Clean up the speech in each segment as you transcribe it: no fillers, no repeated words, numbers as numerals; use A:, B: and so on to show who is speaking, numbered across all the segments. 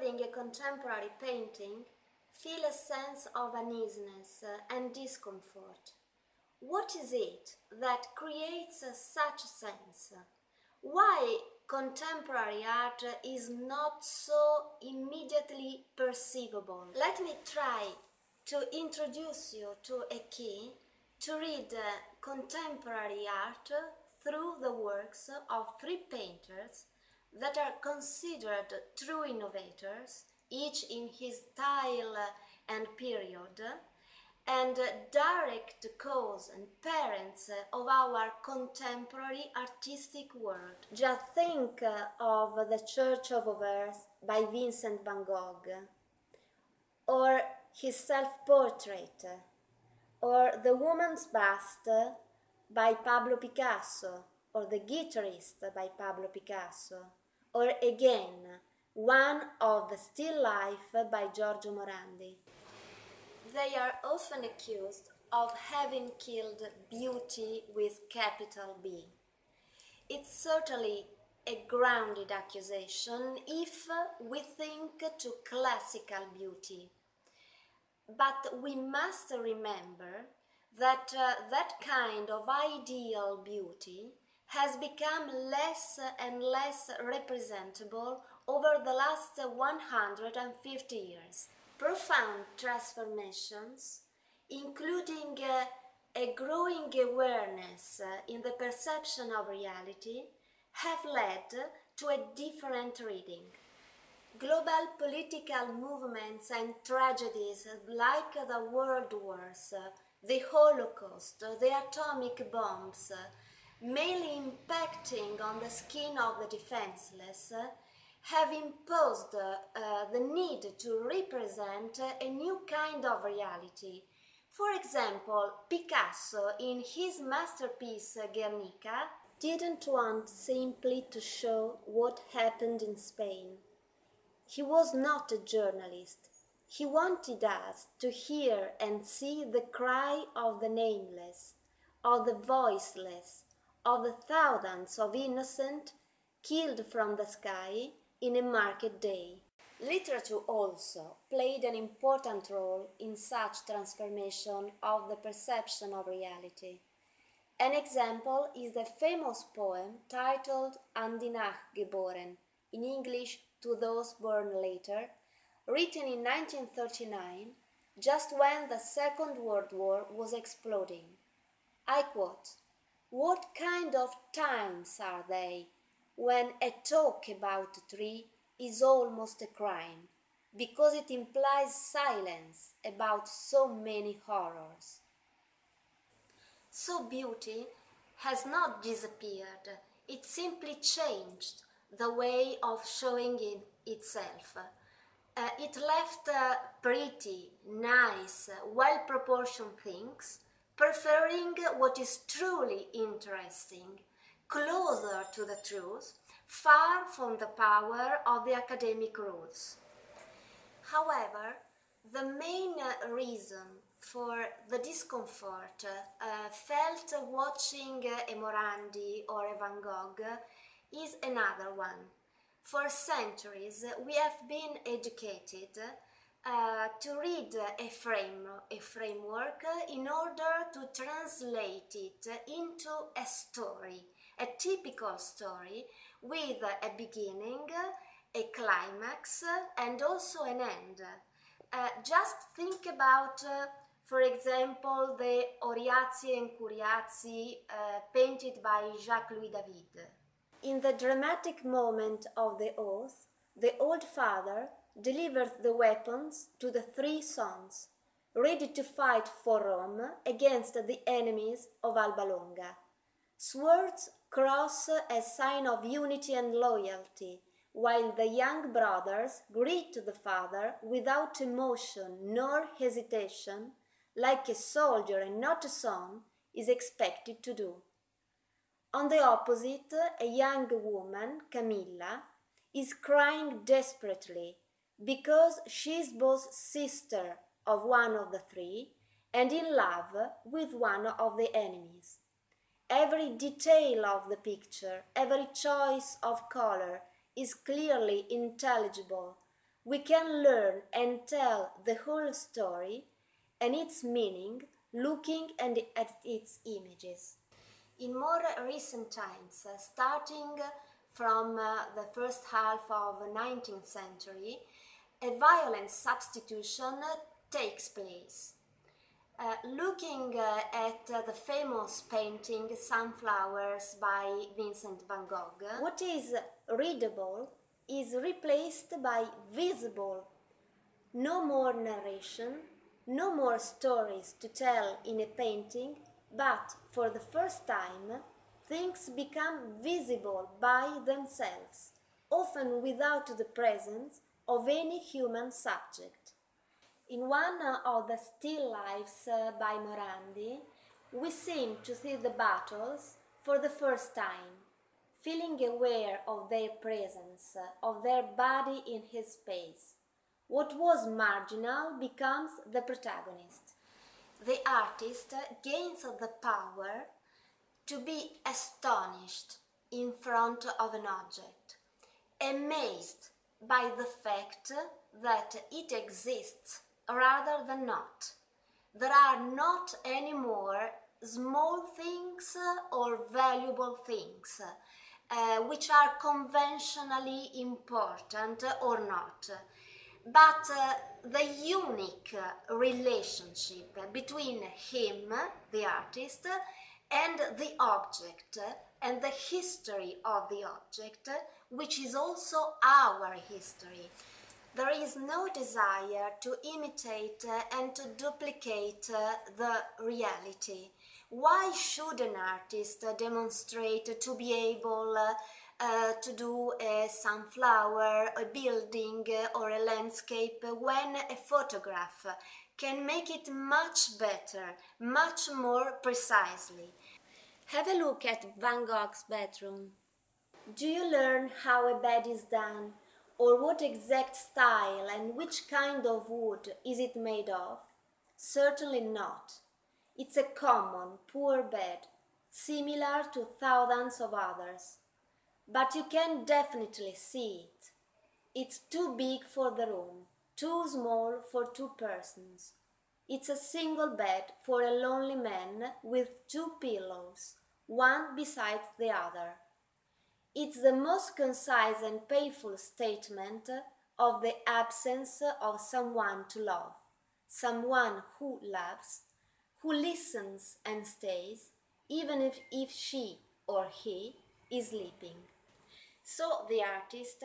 A: observing a contemporary painting, feel a sense of uneasiness and discomfort. What is it that creates such a sense? Why contemporary art is not so immediately perceivable? Let me try to introduce you to a key to read contemporary art through the works of three painters that are considered true innovators, each in his style and period, and direct cause and parents of our contemporary artistic world. Just think of The Church of Auvers by Vincent van Gogh, or his self-portrait, or The Woman's Bust by Pablo Picasso, or The Guitarist by Pablo Picasso, or again, one of the Still Life by Giorgio Morandi. They are often accused of having killed beauty with capital B. It's certainly a grounded accusation if we think to classical beauty. But we must remember that that kind of ideal beauty has become less and less representable over the last 150 years. Profound transformations, including a growing awareness in the perception of reality, have led to a different reading. Global political movements and tragedies like the World Wars, the Holocaust, the atomic bombs, mainly impacting on the skin of the defenseless, have imposed the need to represent a new kind of reality. For example, Picasso, in his masterpiece Guernica, didn't want simply to show what happened in Spain. He was not a journalist. He wanted us to hear and see the cry of the nameless, of the voiceless, of the thousands of innocent killed from the sky in a market day. Literature also played an important role in such transformation of the perception of reality. An example is the famous poem titled An die Nacht geboren, in English, To Those Born Later, written in 1939, just when the Second World War was exploding. I quote, "What kind of times are they, when a talk about a tree is almost a crime, because it implies silence about so many horrors." So beauty has not disappeared, it simply changed the way of showing it itself. It left pretty, nice, well-proportioned things, preferring what is truly interesting, closer to the truth, far from the power of the academic rules. However, the main reason for the discomfort felt watching a Morandi or a Van Gogh is another one. For centuries, we have been educated to read a framework in order to translate it into a story, a typical story with a beginning, a climax, and also an end. Just think about, for example, the Oriazi and Curiazi painted by Jacques-Louis David. In the dramatic moment of the oath, the old father delivers the weapons to the three sons, ready to fight for Rome against the enemies of Alba Longa. Swords cross as sign of unity and loyalty, while the young brothers greet the father without emotion nor hesitation, like a soldier and not a son is expected to do. On the opposite, a young woman, Camilla, is crying desperately because she is both sister of one of the three and in love with one of the enemies. Every detail of the picture, every choice of color is clearly intelligible, we can learn and tell the whole story and its meaning looking at its images. In more recent times, starting from the first half of the 19th century, a violent substitution takes place. Looking at the famous painting Sunflowers by Vincent van Gogh, what is readable is replaced by visible. No more narration, no more stories to tell in a painting, but for the first time, things become visible by themselves, often without the presence of any human subject. In one of the still lifes by Morandi, we seem to see the battles for the first time, feeling aware of their presence, of their body in his space. What was marginal becomes the protagonist. The artist gains the power to be astonished in front of an object, amazed by the fact that it exists rather than not. There are not any more small things or valuable things which are conventionally important or not, but the unique relationship between him, the artist, and the object, and the history of the object, which is also our history. There is no desire to imitate and to duplicate the reality. Why should an artist demonstrate to be able to do a sunflower, a building or a landscape when a photograph can make it much better, much more precisely? Have a look at Van Gogh's bedroom. Do you learn how a bed is done, or what exact style and which kind of wood is it made of? Certainly not. It's a common, poor bed, similar to thousands of others. But you can definitely see it. It's too big for the room, too small for two persons. It's a single bed for a lonely man with two pillows, one beside the other. It's the most concise and painful statement of the absence of someone to love, someone who loves, who listens and stays, even if she or he is sleeping. So the artist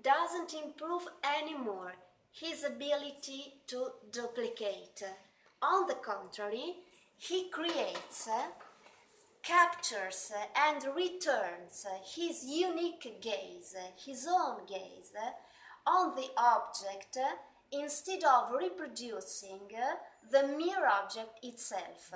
A: doesn't improve anymore his ability to duplicate. On the contrary, he creates, captures and returns his unique gaze, his own gaze, on the object instead of reproducing the mere object itself.